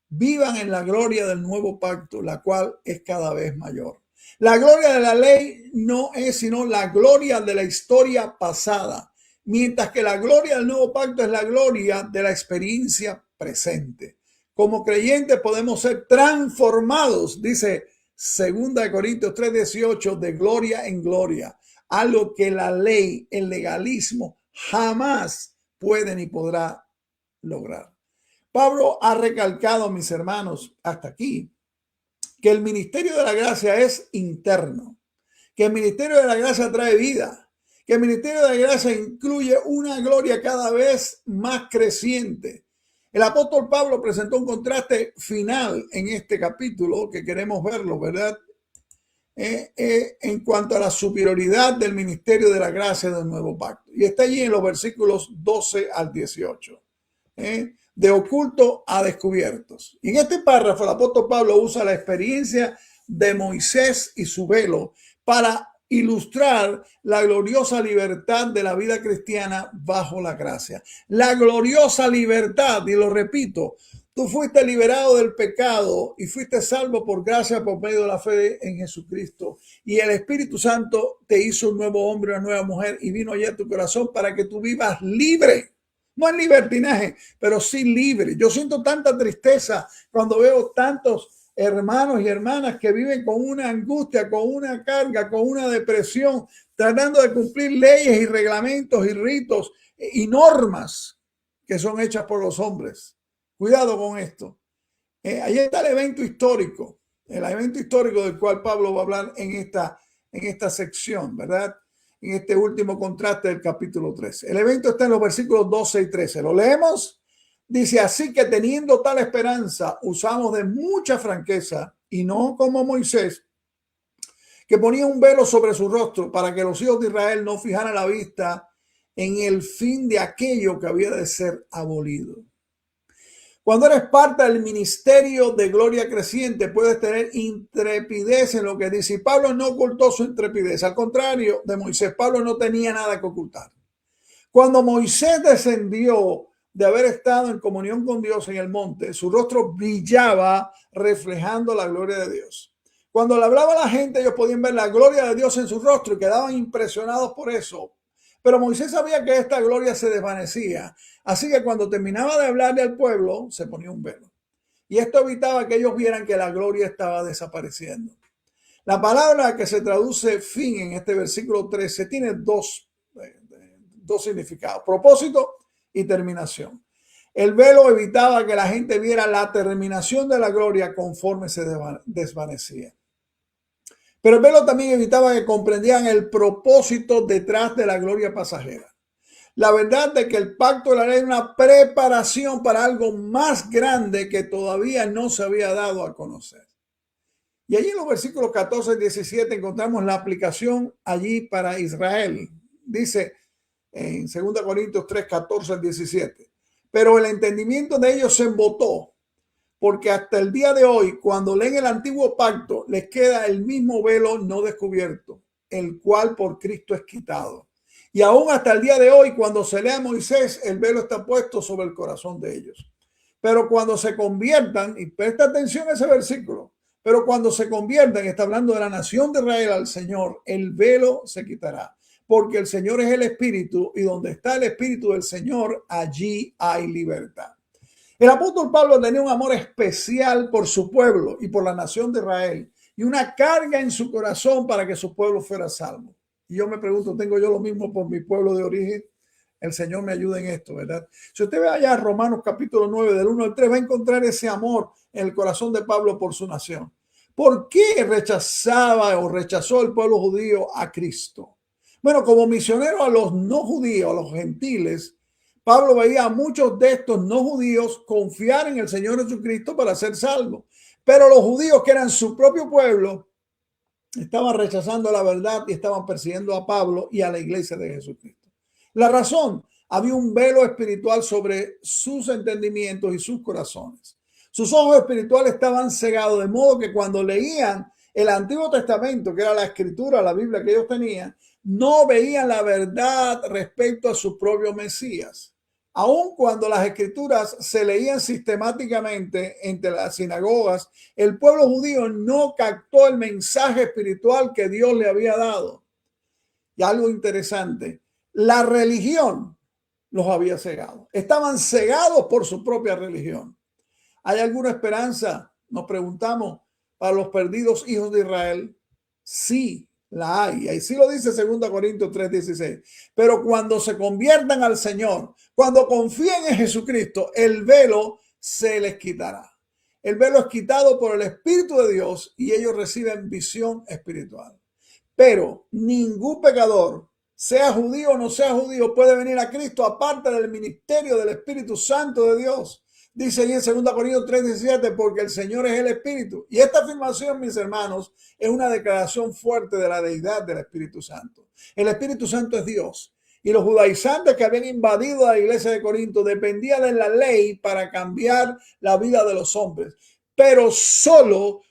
Vivan en la gloria del nuevo pacto, la cual es cada vez mayor. La gloria de la ley no es sino la gloria de la historia pasada, mientras que la gloria del nuevo pacto es la gloria de la experiencia presente. Como creyentes podemos ser transformados, dice 2 Corintios 3:18, de gloria en gloria, algo que la ley, el legalismo, jamás puede ni podrá lograr. Pablo ha recalcado, mis hermanos, hasta aquí, que el ministerio de la gracia es interno, que el ministerio de la gracia trae vida, que el ministerio de la gracia incluye una gloria cada vez más creciente. El apóstol Pablo presentó un contraste final en este capítulo que queremos verlo, ¿verdad? En cuanto a la superioridad del ministerio de la gracia del nuevo pacto. Y está allí en los versículos 12 al 18. De oculto a descubiertos. Y en este párrafo el apóstol Pablo usa la experiencia de Moisés y su velo para ilustrar la gloriosa libertad de la vida cristiana bajo la gracia. La gloriosa libertad, y lo repito, tú fuiste liberado del pecado y fuiste salvo por gracia por medio de la fe en Jesucristo. Y el Espíritu Santo te hizo un nuevo hombre, una nueva mujer y vino allá a tu corazón para que tú vivas libre. No en libertinaje, pero sí libre. Yo siento tanta tristeza cuando veo tantos hermanos y hermanas que viven con una angustia, con una carga, con una depresión, tratando de cumplir leyes y reglamentos y ritos y normas que son hechas por los hombres. Cuidado con esto. Ahí está el evento histórico del cual Pablo va a hablar en esta sección, ¿verdad? En este último contraste del capítulo 13. El evento está en los versículos 12 y 13. ¿Lo leemos? Dice, así que teniendo tal esperanza, usamos de mucha franqueza y no como Moisés, que ponía un velo sobre su rostro para que los hijos de Israel no fijaran la vista en el fin de aquello que había de ser abolido. Cuando eres parte del ministerio de gloria creciente, puedes tener intrepidez en lo que dice. Y Pablo no ocultó su intrepidez. Al contrario de Moisés, Pablo no tenía nada que ocultar. Cuando Moisés descendió de haber estado en comunión con Dios en el monte, su rostro brillaba reflejando la gloria de Dios. Cuando le hablaba a la gente, ellos podían ver la gloria de Dios en su rostro y quedaban impresionados por eso. Pero Moisés sabía que esta gloria se desvanecía. Así que cuando terminaba de hablarle al pueblo, se ponía un velo. Y esto evitaba que ellos vieran que la gloria estaba desapareciendo. La palabra que se traduce fin en este versículo 13 tiene dos significados: propósito y terminación. El velo evitaba que la gente viera la terminación de la gloria conforme se desvanecía. Pero el velo también evitaba que comprendieran el propósito detrás de la gloria pasajera. La verdad de que el pacto de la ley era una preparación para algo más grande que todavía no se había dado a conocer. Y allí en los versículos 14 y 17 encontramos la aplicación allí para Israel. Dice en 2 Corintios 3, 14 al 17. Pero el entendimiento de ellos se embotó, porque hasta el día de hoy, cuando leen el antiguo pacto, les queda el mismo velo no descubierto, el cual por Cristo es quitado. Y aún hasta el día de hoy, cuando se lee a Moisés, el velo está puesto sobre el corazón de ellos. Pero cuando se conviertan, y presta atención a ese versículo, pero cuando se conviertan, está hablando de la nación de Israel al Señor, el velo se quitará. Porque el Señor es el Espíritu, y donde está el Espíritu del Señor, allí hay libertad. El apóstol Pablo tenía un amor especial por su pueblo y por la nación de Israel, y una carga en su corazón para que su pueblo fuera salvo. Y yo me pregunto, ¿tengo yo lo mismo por mi pueblo de origen? El Señor me ayuda en esto, ¿verdad? Si usted ve allá Romanos capítulo 9, del 1 al 3, va a encontrar ese amor en el corazón de Pablo por su nación. ¿Por qué rechazó el pueblo judío a Cristo? Bueno, como misionero a los no judíos, a los gentiles, Pablo veía a muchos de estos no judíos confiar en el Señor Jesucristo para ser salvos. Pero los judíos, que eran su propio pueblo, estaban rechazando la verdad y estaban persiguiendo a Pablo y a la iglesia de Jesucristo. La razón: había un velo espiritual sobre sus entendimientos y sus corazones. Sus ojos espirituales estaban cegados, de modo que cuando leían el Antiguo Testamento, que era la escritura, la Biblia que ellos tenían, no veían la verdad respecto a su propio Mesías. Aun cuando las escrituras se leían sistemáticamente entre las sinagogas, el pueblo judío no captó el mensaje espiritual que Dios le había dado. Y algo interesante: la religión los había cegado. Estaban cegados por su propia religión. ¿Hay alguna esperanza? Nos preguntamos, para los perdidos hijos de Israel. Sí, la hay. Ahí sí lo dice 2 Corintios 3:16. Pero cuando se conviertan al Señor, cuando confíen en Jesucristo, el velo se les quitará. El velo es quitado por el Espíritu de Dios y ellos reciben visión espiritual. Pero ningún pecador, sea judío o no sea judío, puede venir a Cristo aparte del ministerio del Espíritu Santo de Dios. Dice ahí en 2 Corintios 3:17, porque el Señor es el Espíritu. Y esta afirmación, mis hermanos, es una declaración fuerte de la deidad del Espíritu Santo. El Espíritu Santo es Dios. Y los judaizantes que habían invadido la iglesia de Corinto dependían de la ley para cambiar la vida de los hombres. Pero solo,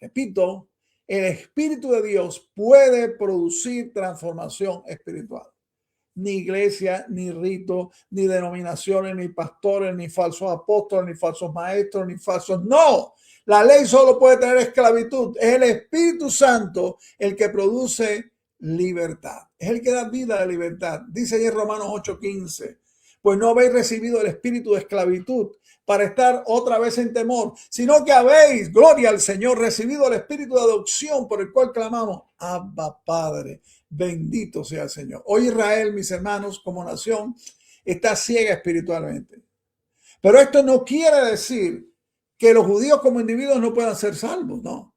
repito, el Espíritu de Dios puede producir transformación espiritual. Ni iglesia, ni rito, ni denominaciones, ni pastores, ni falsos apóstoles, ni falsos maestros, ni falsos. No, la ley solo puede tener esclavitud. Es el Espíritu Santo el que produce libertad. Es el que da vida de libertad. Dice ahí en Romanos 8:15. Pues no habéis recibido el espíritu de esclavitud para estar otra vez en temor, sino que habéis, gloria al Señor, recibido el espíritu de adopción por el cual clamamos, Abba Padre. Bendito sea el Señor. Hoy Israel, mis hermanos, como nación, está ciega espiritualmente. Pero esto no quiere decir que los judíos como individuos no puedan ser salvos, no.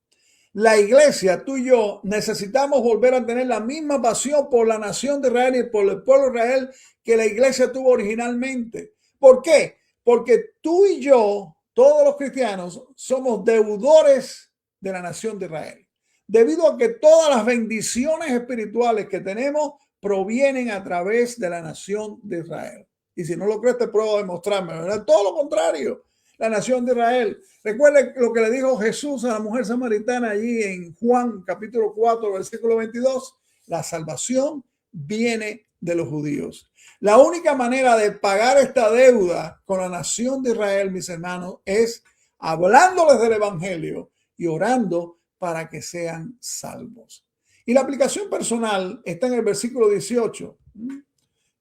La iglesia, tú y yo, necesitamos volver a tener la misma pasión por la nación de Israel y por el pueblo de Israel que la iglesia tuvo originalmente. ¿Por qué? Porque tú y yo, todos los cristianos, somos deudores de la nación de Israel. Debido a que todas las bendiciones espirituales que tenemos provienen a través de la nación de Israel. Y si no lo crees, te pruebo a demostrarme, ¿verdad? Todo lo contrario, la nación de Israel. Recuerden lo que le dijo Jesús a la mujer samaritana allí en Juan capítulo 4, versículo 22. La salvación viene de los judíos. La única manera de pagar esta deuda con la nación de Israel, mis hermanos, es hablándoles del evangelio y orando para que sean salvos. Y la aplicación personal está en el versículo 18.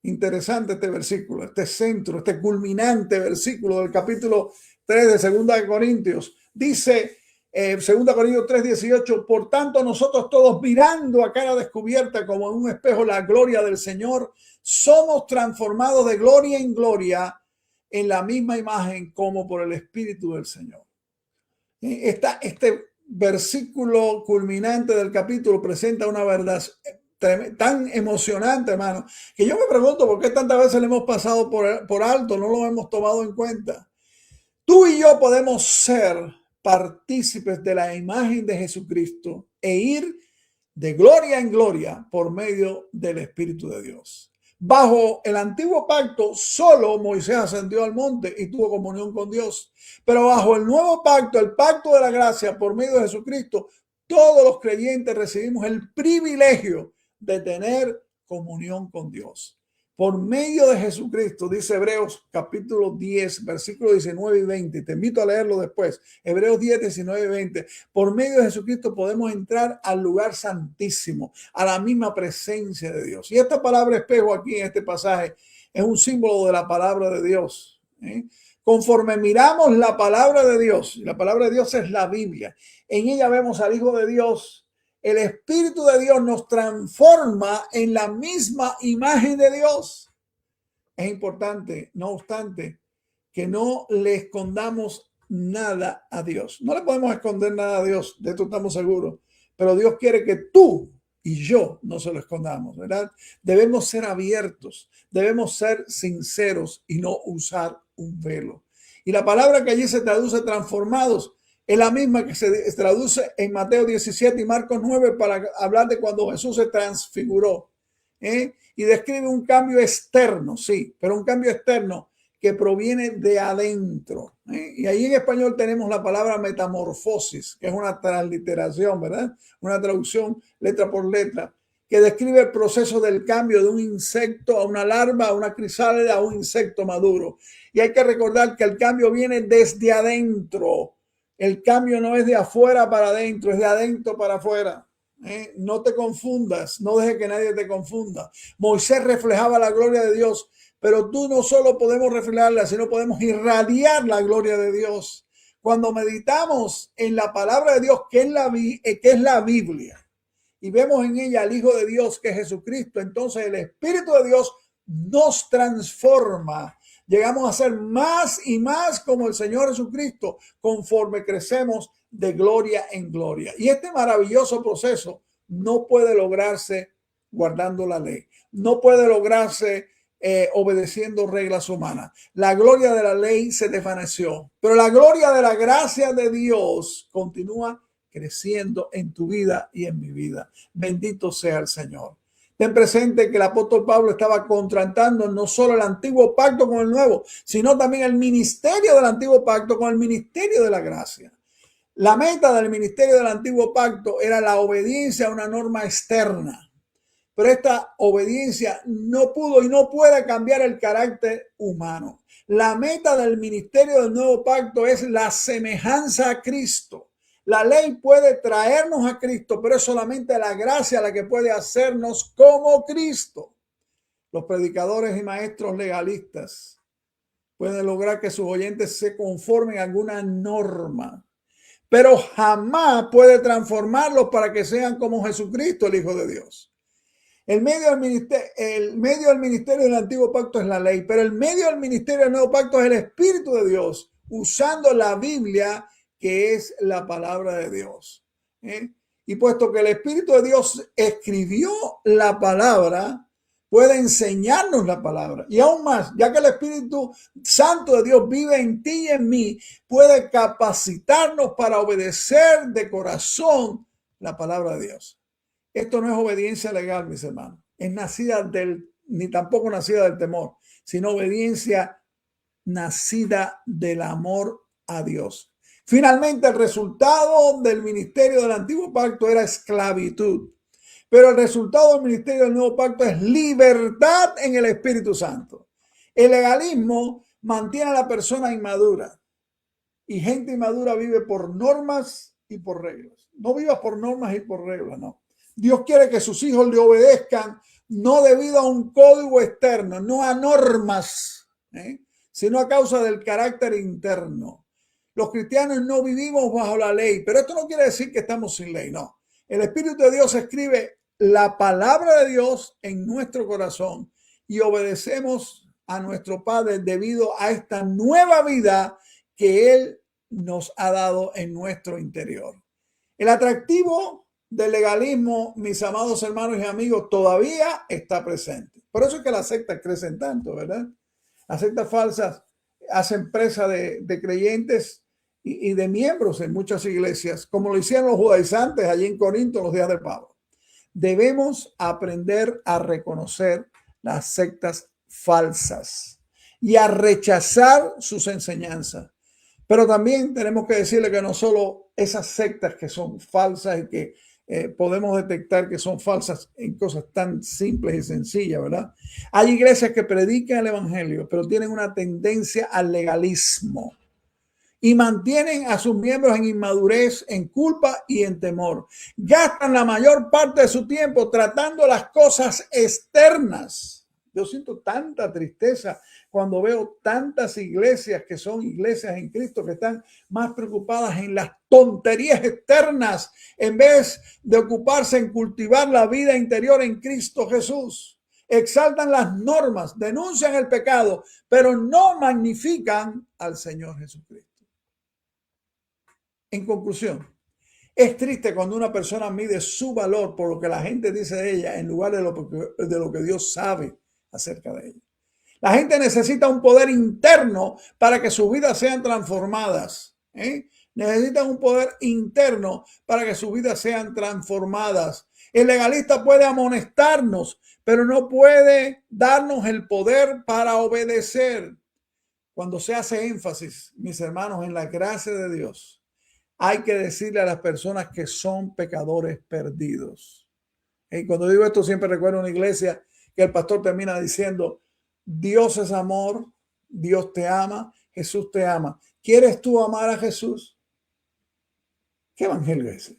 Interesante este versículo, este centro, este culminante versículo del capítulo 3 de 2 de Corintios. Dice 2 Corintios 3:18, por tanto nosotros todos mirando a cara descubierta como en un espejo la gloria del Señor, somos transformados de gloria en gloria en la misma imagen como por el Espíritu del Señor. Este versículo culminante del capítulo presenta una verdad tan emocionante, hermano, que yo me pregunto por qué tantas veces le hemos pasado por alto, no lo hemos tomado en cuenta. Tú y yo podemos ser partícipes de la imagen de Jesucristo e ir de gloria en gloria por medio del Espíritu de Dios. Bajo el antiguo pacto, solo Moisés ascendió al monte y tuvo comunión con Dios. Pero bajo el nuevo pacto, el pacto de la gracia por medio de Jesucristo, todos los creyentes recibimos el privilegio de tener comunión con Dios. Por medio de Jesucristo, dice Hebreos capítulo 10, versículos 19 y 20. Te invito a leerlo después. Hebreos 10, 19 y 20. Por medio de Jesucristo podemos entrar al lugar santísimo, a la misma presencia de Dios. Y esta palabra espejo aquí en este pasaje es un símbolo de la palabra de Dios. Conforme miramos la palabra de Dios, y la palabra de Dios es la Biblia, en ella vemos al Hijo de Dios. El Espíritu de Dios nos transforma en la misma imagen de Dios. Es importante, no obstante, que no le escondamos nada a Dios. No le podemos esconder nada a Dios, de esto estamos seguros. Pero Dios quiere que tú y yo no se lo escondamos, ¿verdad? Debemos ser abiertos, debemos ser sinceros y no usar un velo. Y la palabra que allí se traduce transformados es la misma que se traduce en Mateo 17 y Marcos 9 para hablar de cuando Jesús se transfiguró. Y describe un cambio externo, sí, pero un cambio externo que proviene de adentro. Y ahí en español tenemos la palabra metamorfosis, que es una transliteración, ¿verdad? Una traducción letra por letra, que describe el proceso del cambio de un insecto a una larva, a una crisálida, a un insecto maduro. Y hay que recordar que el cambio viene desde adentro. El cambio no es de afuera para adentro, es de adentro para afuera. No te confundas, no dejes que nadie te confunda. Moisés reflejaba la gloria de Dios, pero tú no solo podemos reflejarla, sino podemos irradiar la gloria de Dios. Cuando meditamos en la palabra de Dios, que es la Biblia, y vemos en ella al Hijo de Dios, que es Jesucristo, entonces el Espíritu de Dios nos transforma. Llegamos a ser más y más como el Señor Jesucristo conforme crecemos de gloria en gloria. Y este maravilloso proceso no puede lograrse guardando la ley. No puede lograrse obedeciendo reglas humanas. La gloria de la ley se desvaneció, pero la gloria de la gracia de Dios continúa creciendo en tu vida y en mi vida. Bendito sea el Señor. Ten presente que el apóstol Pablo estaba contrastando no solo el antiguo pacto con el nuevo, sino también el ministerio del antiguo pacto con el ministerio de la gracia. La meta del ministerio del antiguo pacto era la obediencia a una norma externa, pero esta obediencia no pudo y no puede cambiar el carácter humano. La meta del ministerio del nuevo pacto es la semejanza a Cristo. La ley puede traernos a Cristo, pero es solamente la gracia la que puede hacernos como Cristo. Los predicadores y maestros legalistas pueden lograr que sus oyentes se conformen a alguna norma, pero jamás puede transformarlos para que sean como Jesucristo, el Hijo de Dios. El medio del ministerio del antiguo pacto es la ley, pero el medio del ministerio del nuevo pacto es el Espíritu de Dios, usando la Biblia, que es la palabra de Dios. Y puesto que el Espíritu de Dios escribió la palabra, puede enseñarnos la palabra. Y aún más, ya que el Espíritu Santo de Dios vive en ti y en mí, puede capacitarnos para obedecer de corazón la palabra de Dios. Esto no es obediencia legal, mis hermanos. Es ni tampoco nacida del temor, sino obediencia nacida del amor a Dios. Finalmente, el resultado del ministerio del antiguo pacto era esclavitud, pero el resultado del ministerio del nuevo pacto es libertad en el Espíritu Santo. El legalismo mantiene a la persona inmadura y gente inmadura vive por normas y por reglas. No vivas por normas y por reglas, no. Dios quiere que sus hijos le obedezcan, no debido a un código externo, no a normas, sino a causa del carácter interno. Los cristianos no vivimos bajo la ley, pero esto no quiere decir que estamos sin ley, no. El Espíritu de Dios escribe la palabra de Dios en nuestro corazón y obedecemos a nuestro Padre debido a esta nueva vida que Él nos ha dado en nuestro interior. El atractivo del legalismo, mis amados hermanos y amigos, todavía está presente. Por eso es que las sectas crecen tanto, ¿verdad? Las sectas falsas hacen presa de creyentes y de miembros en muchas iglesias, como lo hicieron los judaizantes allí en Corinto en los días de Pablo. Debemos aprender a reconocer las sectas falsas y a rechazar sus enseñanzas. Pero también tenemos que decirle que no solo esas sectas que son falsas y que podemos detectar que son falsas en cosas tan simples y sencillas, ¿verdad? Hay iglesias que predican el evangelio, pero tienen una tendencia al legalismo y mantienen a sus miembros en inmadurez, en culpa y en temor. Gastan la mayor parte de su tiempo tratando las cosas externas. Yo siento tanta tristeza cuando veo tantas iglesias que son iglesias en Cristo que están más preocupadas en las tonterías externas en vez de ocuparse en cultivar la vida interior en Cristo Jesús. Exaltan las normas, denuncian el pecado, pero no magnifican al Señor Jesucristo. En conclusión, es triste cuando una persona mide su valor por lo que la gente dice de ella en lugar de lo que Dios sabe acerca de ella. La gente necesita un poder interno para que sus vidas sean transformadas. Necesitan un poder interno para que sus vidas sean transformadas. El legalista puede amonestarnos, pero no puede darnos el poder para obedecer. Cuando se hace énfasis, mis hermanos, en la gracia de Dios, hay que decirle a las personas que son pecadores perdidos. Y cuando digo esto, siempre recuerdo una iglesia que el pastor termina diciendo: Dios es amor, Dios te ama, Jesús te ama. ¿Quieres tú amar a Jesús? ¿Qué evangelio es ese?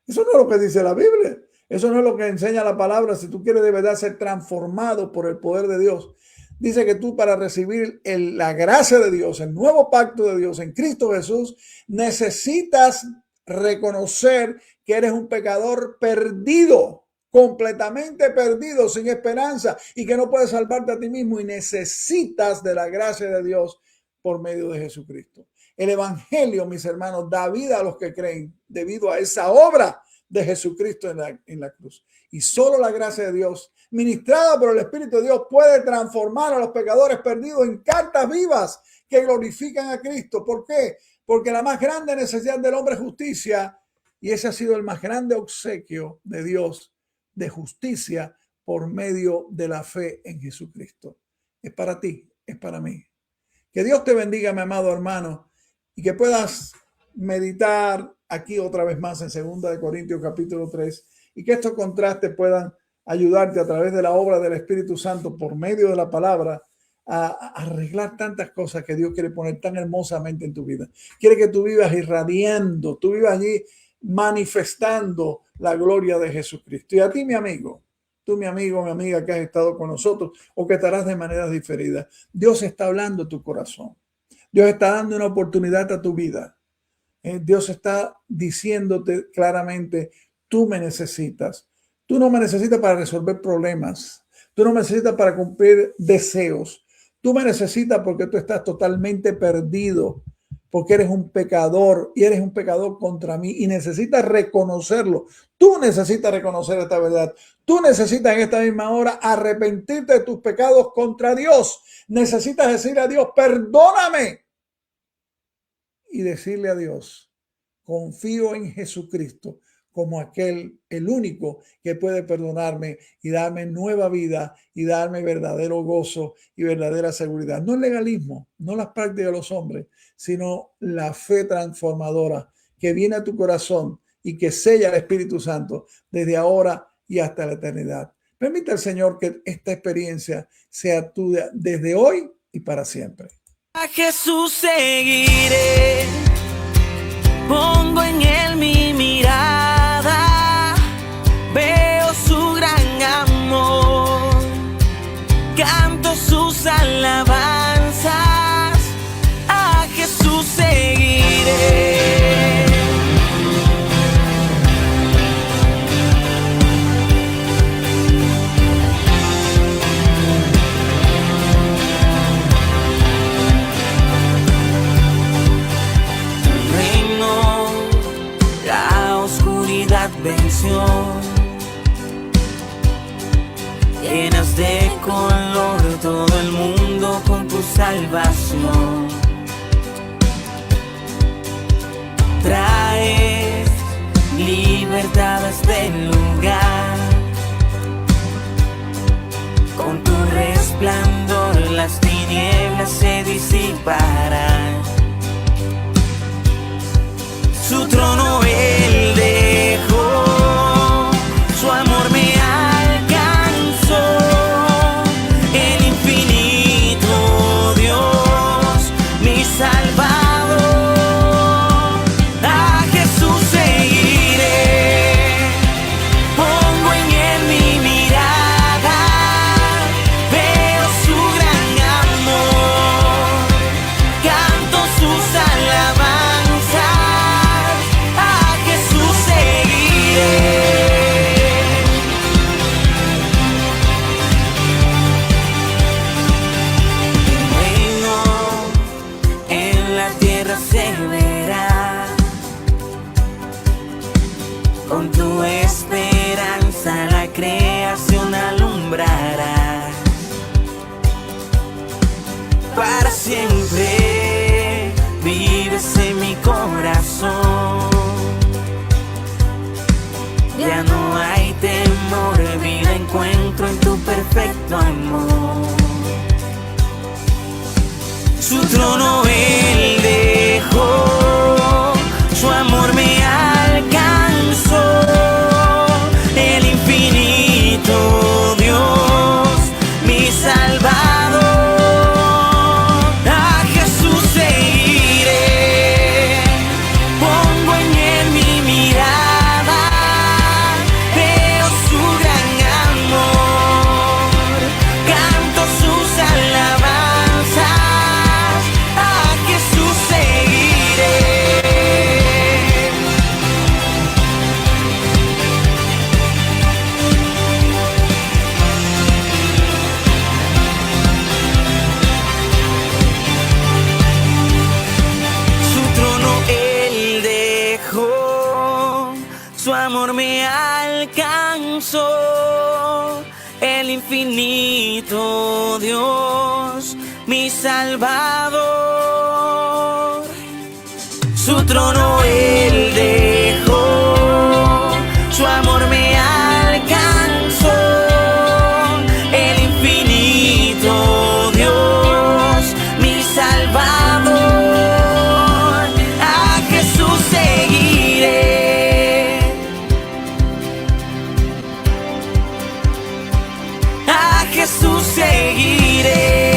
Eso no es lo que dice la Biblia. Eso no es lo que enseña la palabra. Si tú quieres de verdad ser transformado por el poder de Dios, dice que tú, para recibir la gracia de Dios, el nuevo pacto de Dios en Cristo Jesús, necesitas reconocer que eres un pecador perdido, completamente perdido, sin esperanza, y que no puedes salvarte a ti mismo, y necesitas de la gracia de Dios por medio de Jesucristo. El evangelio, mis hermanos, da vida a los que creen debido a esa obra de Jesucristo en la cruz. Y solo la gracia de Dios, ministrada por el Espíritu de Dios, puede transformar a los pecadores perdidos en cartas vivas que glorifican a Cristo. ¿Por qué? Porque la más grande necesidad del hombre es justicia, y ese ha sido el más grande obsequio de Dios, de justicia por medio de la fe en Jesucristo. Es para ti, es para mí. Que Dios te bendiga, mi amado hermano, y que puedas meditar aquí otra vez más en 2 Corintios capítulo 3, y que estos contrastes puedan ayudarte a través de la obra del Espíritu Santo por medio de la palabra a arreglar tantas cosas que Dios quiere poner tan hermosamente en tu vida. Quiere que tú vivas irradiando, tú vivas allí manifestando la gloria de Jesucristo. Y a ti, mi amigo, tú, mi amigo, mi amiga que has estado con nosotros o que estarás de maneras diferidas, Dios está hablando a tu corazón. Dios está dando una oportunidad a tu vida. Dios está diciéndote claramente: tú me necesitas. Tú no me necesitas para resolver problemas. Tú no me necesitas para cumplir deseos. Tú me necesitas porque tú estás totalmente perdido, porque eres un pecador y eres un pecador contra mí y necesitas reconocerlo. Tú necesitas reconocer esta verdad. Tú necesitas en esta misma hora arrepentirte de tus pecados contra Dios. Necesitas decirle a Dios: perdóname. Y decirle a Dios: confío en Jesucristo como el único que puede perdonarme y darme nueva vida y darme verdadero gozo y verdadera seguridad. No el legalismo, no las prácticas de los hombres, sino la fe transformadora que viene a tu corazón y que sella el Espíritu Santo desde ahora y hasta la eternidad. Permite al Señor que esta experiencia sea tuya desde hoy y para siempre. A Jesús seguiré, Pongo en él mi mirada, veo su gran amor, canto sus alabanzas, a Jesús seguiré. Venció, llenas de color todo el mundo con tu salvación. Traes libertad a este lugar, con tu resplandor las tinieblas se disiparán. Su trono él dejó, su amor me alcanzó, el infinito Dios, mi Salvador. A Jesús seguiré, pongo en él mi mirada, veo su gran amor, canto sus alabanzas. Con tu esperanza la creación alumbrará. Para siempre vives en mi corazón. Ya no hay temor, vida encuentro en tu perfecto amor. Su trono él dejó, su amor me alcanzó, el infinito Dios, mi Salvador. A Jesús seguiré, pongo en él mi mirada, veo su gran amor, canto sus alabanzas, a Jesús seguiré. Su amor me alcanzó, el infinito Dios, mi Salvador. Su trono él dejó, su amor me alcanzó, el infinito Dios, mi Salvador. A Jesús seguiré, Jesús seguiré.